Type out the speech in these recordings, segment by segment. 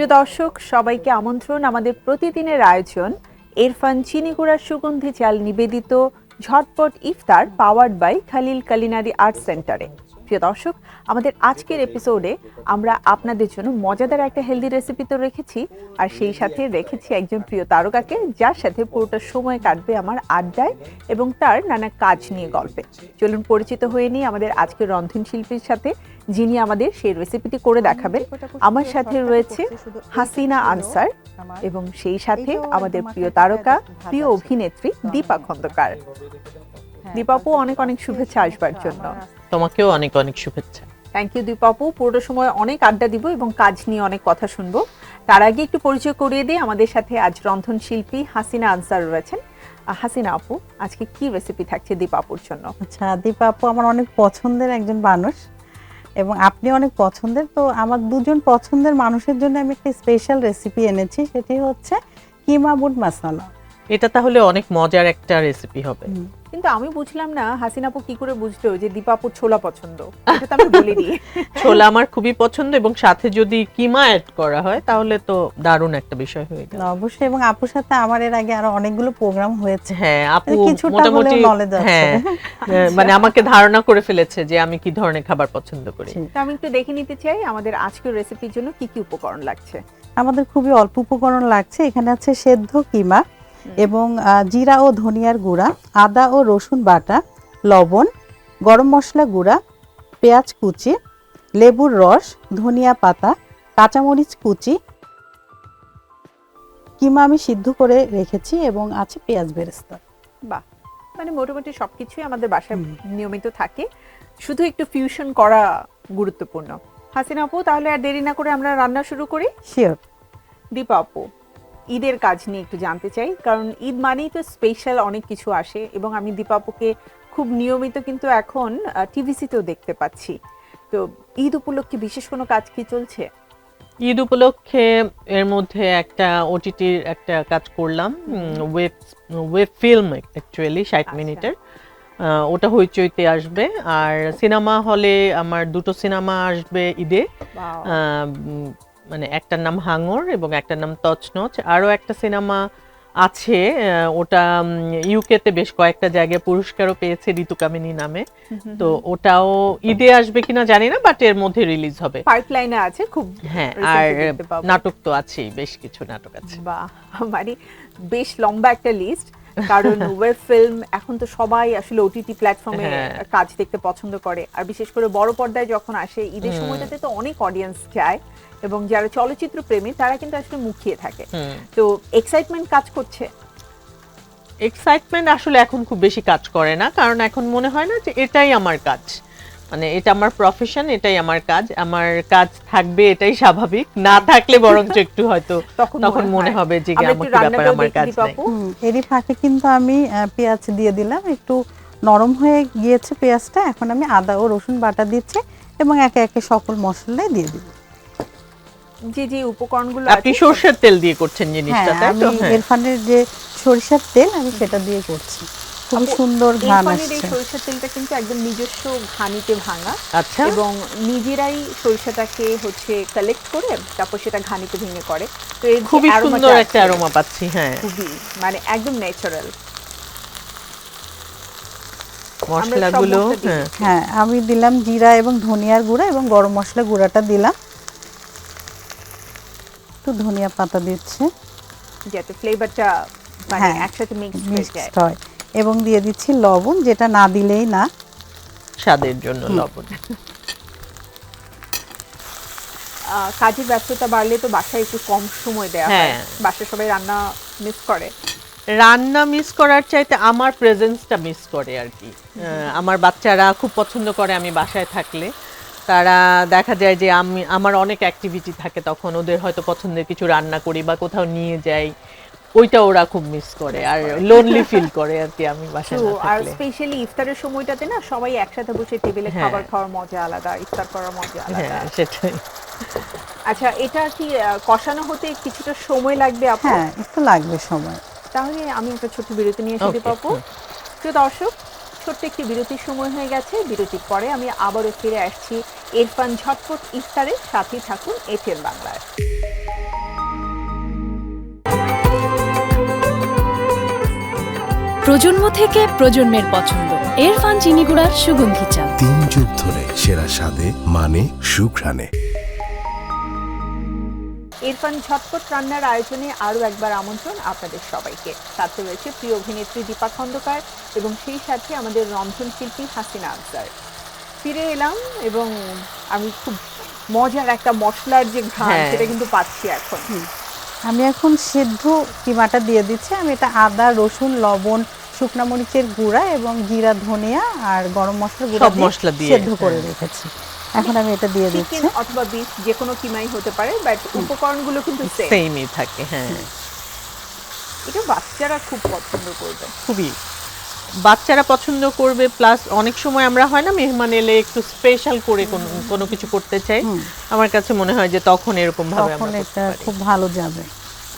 প্রিয় দর্শক, সবাইকে আমন্ত্রণ আমাদের প্রতিদিনের আয়োজন ইরফান চিনি গুঁড়ার সুগন্ধি চাল নিবেদিত ঝটপট ইফতার powered by Khalil culinary art সেন্টারে। প্রিয় দর্শক, আমাদের আজকের এপিসোডে আমরা আপনাদের জন্য মজাদার একটা হেলদি রেসিপি তো রেখেছি, আর সেই সাথে রেখেছি একজন প্রিয় তারকাকে, যার সাথে পুরোটা সময় কাটবে আমার আড্ডায় এবং তার নানা কাজ নিয়ে গল্পে। চলুন পরিচিত হয়ে নিই আমাদের আজকের রন্ধনশিল্পীর সাথে, যিনি আমাদের সেই রেসিপিটি করে দেখাবেন। আমার সাথে রয়েছে হাসিনা আনসার এবং সেই সাথে আমাদের প্রিয় তারকা, প্রিয় অভিনেত্রী দীপা খন্দকার। দীপাপু, অনেক অনেক শুভেচ্ছা আসবার জন্য। তোমাকেও অনেক অনেক শুভেচ্ছা। Thank you Dipapu. পুরো সময় অনেক আড্ডা দিব এবং কাজ নিয়ে অনেক কথা শুনবো। তার আগে একটু পরিচয় করিয়ে দিই, আমাদের সাথে আজ রন্ধনশিল্পী হাসিনা আনসার রয়েছেন। হাসিনা আপু, আজকে কি রেসিপি থাকছে দীপাপুর জন্য? আচ্ছা, দীপা আপু আমার অনেক পছন্দের একজন মানুষ এবং আপনি অনেক পছন্দের, তো আমার দুজন পছন্দের মানুষের জন্য আমি একটা স্পেশাল রেসিপি এনেছি, সেটি হচ্ছে কিমা বুট মশলা। এটা তাহলে অনেক মজার একটা রেসিপি হবে। কিন্তু আমি বুঝলাম না হাসিনা আপু কি করে বুঝলো যে দীপাপুর ছোলা পছন্দ। এটা তো আমি বলে দিই, ছোলা আমার খুবই পছন্দ এবং সাথে যদি কিমা অ্যাড করা হয় তাহলে তো দারুণ একটা বিষয় হয়ে গেল। অবশ্যই, এবং আপুর সাথে আমার এর আগে আরো অনেকগুলো প্রোগ্রাম হয়েছে। হ্যাঁ, আপু মোটামুটি নলেজ আছে। হ্যাঁ, মানে আমাকে ধারণা করে ফেলেছে যে আমি কি ধরনের খাবার পছন্দ করি। তো আমি একটু দেখে নিতে চাই আমাদের আজকের রেসিপির জন্য কি কি উপকরণ লাগছে। আমাদের খুবই অল্প উপকরণ লাগছে। এখানে আছে সেদ্ধ কিমা এবং জিরা ও ধনিয়ার গুঁড়া, আদা ও রসুন বাটা, লবণ, গরম মশলা গুঁড়া, পেঁয়াজ কুচি, লেবুর রস, ধনিয়া পাতা, কাঁচামরিচ কুচি। কিমা আমি সিদ্ধ করে রেখেছি এবং আছে পেঁয়াজ বেরেস্তা। বাহ, মানে মোটামুটি সবকিছুই আমাদের বাসায় নিয়মিত থাকে, শুধু একটু ফিউশন করা গুরুত্বপূর্ণ। হাসিনা আপু, তাহলে আর দেরি না করে আমরা রান্না শুরু করি। শিওর। দীপা আপু, ঈদের কাজ নিয়ে একটু জানতে চাই, কারণ ঈদ মানেই তো স্পেশাল অনেক কিছু আসে এবং আমি দীপা আপুকে খুব নিয়মিত কিন্তু এখন টিভিসিতেও দেখতে পাচ্ছি। তো ঈদ উপলক্ষে বিশেষ কোনো কাজ কি চলছে? ঈদ উপলক্ষে এর মধ্যে একটা ওটিটির একটা কাজ করলাম, ওয়েব ফিল্ম, অ্যাকচুয়ালি 60 মিনিটের। ওটা হইচইতে আসবে। আর সিনেমা হলে আমার দুটো সিনেমা আসবে ঈদে। মানে একটার নাম হাঙর এবং একটার নাম তছনছ। আরও একটা সিনেমা আছে, ওটা ইউকেতে বেশ কয়েকটা জায়গায় পুরস্কারও পেয়েছে, ঋতুকামিনী নামে। তো ওটাও ঈদে আসবে কিনা জানি না, বাট এর মধ্যে রিলিজ হবে। পাইপলাইনে আছে খুব। হ্যাঁ, আর নাটক তো আছেই, বেশ কিছু নাটক আছে। বাহ, মানে বেশ লম্বা একটা লিস্ট। কারণ ওয়েব ফিল্ম এখন তো সবাই আসলে ওটিটি প্ল্যাটফর্মে কাজ দেখতে পছন্দ করে, আর বিশেষ করে বড় পর্দায় যখন আসে ঈদের সময়টাতে তো অনেক অডিয়েন্স যায় এবং যারা চলচ্চিত্র প্রেমী তারা কিন্তু আসলে মুখিয়ে থাকে। তো এক্সাইটমেন্ট কাজ করছে। এক্সাইটমেন্ট আসলে এখন খুব বেশি কাজ করে না, কারণ এখন মনে হয় না যে এটাই আমার কাজ, মানে এটা আমার প্রফেশন, এটাই আমার কাজ, আমার কাজ থাকবে, এটাই স্বাভাবিক। না থাকলে বরঞ্চ একটু হয়তো তখন মনে হবে যে আমার কি ব্যাপার, আমার কাজ নাই। এরই ফাঁকে কিন্তু আমি পেঁয়াজ দিয়ে দিলাম, একটু নরম হয়ে গিয়েছে পেঁয়াজটা। এখন আমি আদা ও রসুন বাটা দিচ্ছি এবং একে একে সকল মশলাই দিয়ে দিব। যে যে উপকরণগুলো আপনি সরষের তেল দিয়ে করছেন জিনিসটা, তাই তো? আমি ইরফানের যে সরিষার তেল আমি সেটা দিয়ে করছি, খুব সুন্দর ঘ্রাণ আসছে। এই সরিষার তেলটা কিন্তু একদম নিজস্ব ঘানিতে ভাঙা। আচ্ছা। এবং নিজেরাই সরিষাটাকে হচ্ছে কালেক্ট করে তারপর সেটা ঘানিতে ভেঙে করে। তো এর খুবই সুন্দর একটা অ্যারোমা পাচ্ছি। হ্যাঁ, খুবই, মানে একদম ন্যাচারাল মশলাগুলো। হ্যাঁ, আমি দিলাম জিরা এবং ধনিয়ার গুঁড়া এবং গরম মশলা গুঁড়াটা দিলাম, একটু ধনিয়া পাতা দিচ্ছি যাতে ফ্লেভারটা মানে একসাথে মিক্সড হয়, এবং দিয়ে দিচ্ছি লবণ, যেটা না দিলেই না, স্বাদের জন্য লবণ। কাজের ব্যস্ততা বাড়লে তো বাসায় একটু কম সময় দেওয়া হয়, বাসায় সবাই রান্না মিস করে। রান্না মিস করার চাইতে আমার প্রেজেন্সটা মিস করে আর কি। আমার বাচ্চারা খুব পছন্দ করে আমি বাসায় থাকলে। তারা দেখা যায় যে আমার অনেক অ্যাক্টিভিটি থাকে, তখন ওদের হয়তো পছন্দের কিছু রান্না করি বা কোথাও নিয়ে যাই, ওইটা ওরা খুব মিস করে আর লোনলি ফিল করে আর কি আমি বাসায় না থাকলে। আর স্পেশালি ইফতারের সময়টাতে না সবাই একসাথে বসে টেবিলে খাবার খাওয়ার মজা আলাদা, ইফতার করার মজা আলাদা। হ্যাঁ, সেটাই। আচ্ছা, এটা কি কষানো হতে কিছুটা সময় লাগবে আপু? হ্যাঁ, একটু লাগবে সময়। তাহলে আমি একটা ছোট্ট বিরতি নিয়ে এসে পাবো। প্রিয় দর্শক, ছোট্ট একটি বিরতির সময় হয়ে গেছে। বিরতির পরে আমি আবারও ফিরে আসছি ইরফান ঝটপট ইফতারের সাথে। থাকুন এটিএন বাংলায়। প্রজন্ম থেকে প্রজন্মের পছন্দ এরফান চিনি গুঁড়ার সুগন্ধি চা। 3 যুগ ধরে সেরা স্বাদে মানে সুঘ্রাণে। ইরফান ঝটপট রান্নার আয়োজনে আরও একবার আমন্ত্রণ আপনাদের সবাইকে। সাথে রয়েছে প্রিয় অভিনেত্রী দীপা খন্দকার এবং সেই সাথে আমাদের রন্ধনশিল্পী হাসিনা আফজার। ফিরে এলাম এবং আমি খুব মজার একটা মশলার যে ঘ্রাণ সেটা কিন্তু পাচ্ছি এখন। আমি এখন সেদ্ধ কিমাটা দিয়ে দিচ্ছি। আমি এটা আদা, রসুন, লবণ, শুকনা মরিচের গুঁড়া এবং জিরা, ধনিয়া আর গরম মশলার গুঁড়া সব মশলা দিয়ে সেদ্ধ করে রেখেছি। এখন আমি এটা দিয়ে দিচ্ছি। চিকেন অথবা বিফ যে কোনো কিমাই হতে পারে, বাট উপকরণগুলো কিন্তু সেমই থাকে। হ্যাঁ, এটা বাচ্চারা খুব পছন্দ করবে, খুবই বাচ্চারা পছন্দ করবে। প্লাস অনেক সময় আমরা হয় না মেহমান এলে একটু স্পেশাল করে কোনো কিছু করতে চাই, আমার কাছে মনে হয় যে তখন এরকম ভাবে তখন আমরা করতে এটা পারি। খুব ভালো যাবে।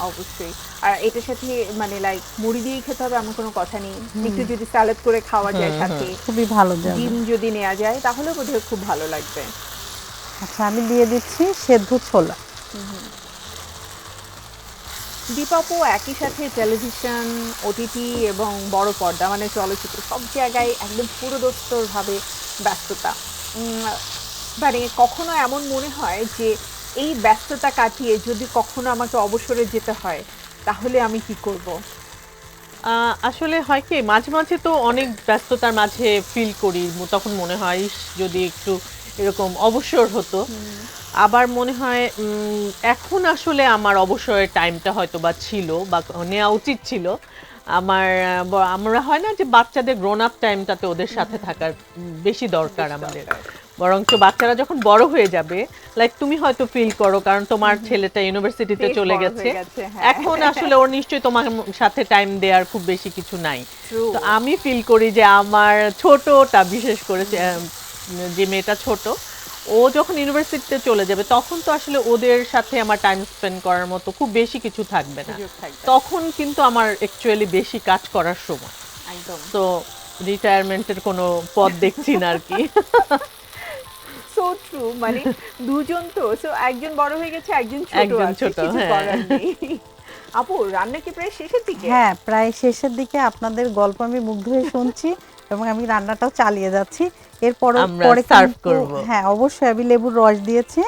অবশ্যই। আর এটার সাথে মানে লাইক মুড়ি দিয়ে খেতে হবে এমন কোনো কথা নেই, একটু যদি স্যালাড করে খাওয়া যায় সাথে, খুবই ভালো যাবে। ডিম যদি নেওয়া যায় তাহলে বোধহয় খুব ভালো লাগবে। আচ্ছা, আমি দিয়ে দিচ্ছি সেদ্ধ ছোলা। দীপাপু একই সাথে টেলিভিশন, ওটিটি এবং বড় পর্দা মানে চলচ্চিত্র সব জায়গায় একদম পুরোদস্তুরভাবে ব্যস্ততা। মানে কখনো এমন মনে হয় যে এই ব্যস্ততা কাটিয়ে যদি কখনো আমাকে অবসরে যেতে হয় তাহলে আমি কি করব? আসলে হয় কি, মাঝে মাঝে তো অনেক ব্যস্ততার মাঝে ফিল করি, তখন মনে হয় ইস, যদি একটু এরকম অবসর হতো। আবার মনে হয় এখন আসলে আমার অবসরের টাইমটা হয়তো বা ছিল বা নেওয়া উচিত ছিল। আমরা হয় না যে বাচ্চাদের গ্রোন আপ টাইমটাতে ওদের সাথে থাকার বেশি দরকার আমাদের। বরঞ্চ বাচ্চারা যখন বড় হয়ে যাবে, লাইক তুমি হয়তো ফিল করো, কারণ তোমার ছেলেটা ইউনিভার্সিটিতে বেশ চলে বড় গেছে, হয়ে গেছে, হ্যাঁ। এখন আসলে ওর নিশ্চয়ই তোমার সাথে টাইম দেওয়ার খুব বেশি কিছু নাই। তো আমি ফিল করি যে আমার ছোটটা, বিশেষ করে যে মেয়েটা ছোট, ও যখন ইউনিভার্সিটিতে চলে যাবে তখন তো আসলে ওদের সাথে আমার টাইম স্পেন্ড করার মতো খুব বেশি কিছু থাকবে না। তখন কিন্তু আমার অ্যাকচুয়ালি বেশি কাজ করার সময়। একদম। তো রিটায়ারমেন্টের কোনো পথ দেখছি না আর কি। So true. মানে দুজন তো, সো একজন বড় হয়ে গেছে, একজন একজন আছে, ছোট, কিছু হ্যাঁ। করার নেই। আপু, রান্না কি প্রায় শেষের দিকে? হ্যাঁ, প্রায় শেষের দিকে। আপনাদের গল্প আমি মুগ্ধ হয়ে শুনছি এবং আমি রান্নাটাও চালিয়ে যাচ্ছি। এরপরে আমরা পরে সার্ভ কিন্তু করব। হ্যাঁ, অবশ্যই আমি লেবুর রস দিয়েছি।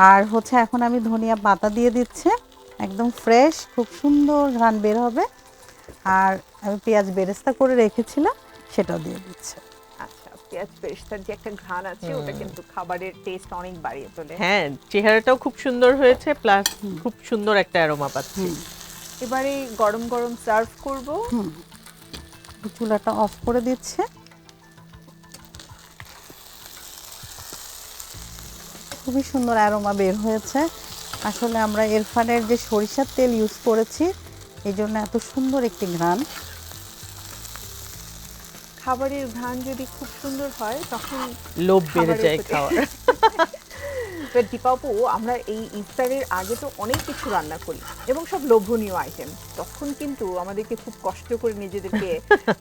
আর হচ্ছে এখন আমি ধনিয়া পাতা দিয়ে দিচ্ছি, একদম ফ্রেশ, খুব সুন্দর ঘ্রাণ বের হবে। আর আমি পেঁয়াজ বেরেস্তা করে রেখেছিলাম, সেটাও দিয়ে দিচ্ছি। আচ্ছা, পেঁয়াজ বেরেস্তার যে একটা ঘ্রাণ আছে ওটা কিন্তু খাবারের টেস্ট অনেক বাড়িয়ে তোলে। হ্যাঁ, চেহারাটাও খুব সুন্দর হয়েছে, প্লাস খুব সুন্দর একটা অ্যারোমা পাচ্ছি। এবারে গরম গরম সার্ভ করব। চুলাটা অফ করে দিচ্ছে। খুবই সুন্দর অ্যারোমা বের হয়েছে। আসলে আমরা ইরফানের যে সরিষার তেল ইউজ করেছি, এই জন্য এত সুন্দর একটি ঘ্রাণ। খাবারের ঘ্রাণ যদি খুব সুন্দর হয় তখন লোভ বেড়ে খাবারের যায় প্রতি- খাওয়ার। তো দীপাপু, আমরা এই ইফতারের আগে তো অনেক কিছু রান্না করি এবং সব লোভনীয় আইটেম, তখন কিন্তু আমাদেরকে খুব কষ্ট করে নিজেদেরকে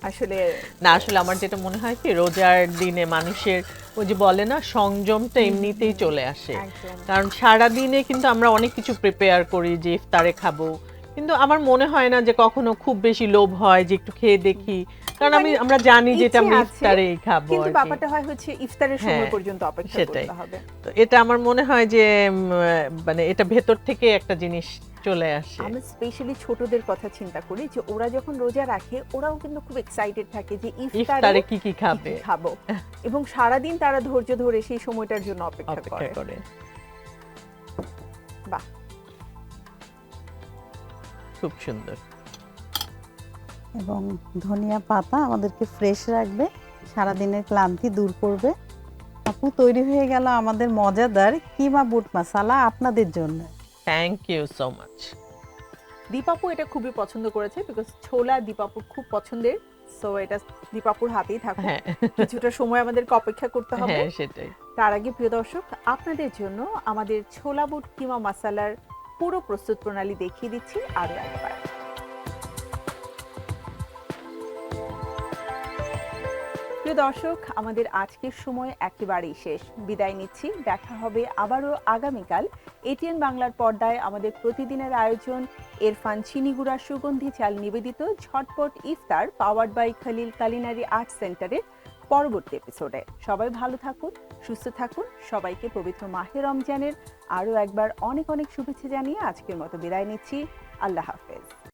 আসলে না, আসলে আমার যেটা মনে হয় কি, রোজার দিনে মানুষের ওই যে বলে না, সংযমটা এমনিতেই চলে আসে। একদম। কারণ সারা দিনে কিন্তু আমরা অনেক কিছু প্রিপেয়ার করি যে ইফতারে খাবো, কিন্তু আমার মনে হয় না যে কখনো খুব বেশি লোভ হয় যে একটু খেয়ে দেখি, কারণ আমরা জানি যে এটা আমি ইচ্ছে আছে, ইফতারেই খাবো কিন্তু আর কি। ব্যাপারটা হয় হচ্ছে ইফতারের সময় হ্যাঁ, পর্যন্ত অপেক্ষা সেটাই। করতে হবে। তো এটা আমার মনে হয় যে মানে এটা ভেতর থেকে একটা জিনিস চলে আসে। আমি স্পেশালি ছোটদের কথা চিন্তা করি যে ওরা যখন রোজা রাখে ওরাও কিন্তু খুব এক্সাইটেড থাকে যে ইফতারে ইফতারে কি কি খাবে, খাবো, এবং সারাদিন তারা ধৈর্য ধরে সেই সময়টার জন্য অপেক্ষা অপেক্ষা করে। করে। বাহ, খুব সুন্দর। এবং ধনিয়া পাতা আমাদেরকে ফ্রেশ রাখবে, সারাদিনের ক্লান্তি দূর করবে। আপু, তৈরি হয়ে গেল আমাদের মজাদার কিমা বুট মশলা আপনাদের জন্য। Thank you so much. Dipapu এটা খুবই পছন্দ করেছে, বিকজ ছোলা দীপাপুর খুব পছন্দের। সো এটা দীপাপুর হাতেই থাকুক, হ্যাঁ, কিছুটা সময় আমাদেরকে অপেক্ষা করতে হবে। হ্যাঁ, সেটাই। তার আগে প্রিয় দর্শক, আপনাদের জন্য আমাদের ছোলা বুট কিমা মশলার পুরো প্রস্তুত প্রণালী দেখিয়ে দিচ্ছি আরো একবার। প্রিয় প্রিয় দর্শক, আমাদের আজকের সময় একেবারেই শেষ। বিদায় নিচ্ছি, দেখা হবে আবারও আগামীকাল এটিএন বাংলার পর্দায় আমাদের প্রতিদিনের আয়োজন ইরফান চিনিগুড়া সুগন্ধি চাল নিবেদিত ঝটপট ইফতার powered by Khalil culinary art সেন্টারের পরবর্তী এপিসোডে। সবাই ভালো থাকুন, সুস্থ থাকুন। সবাইকে পবিত্র মাহে রমজানের আরও একবার অনেক অনেক শুভেচ্ছা জানিয়ে আজকের মতো বিদায় নিচ্ছি। আল্লাহ হাফেজ।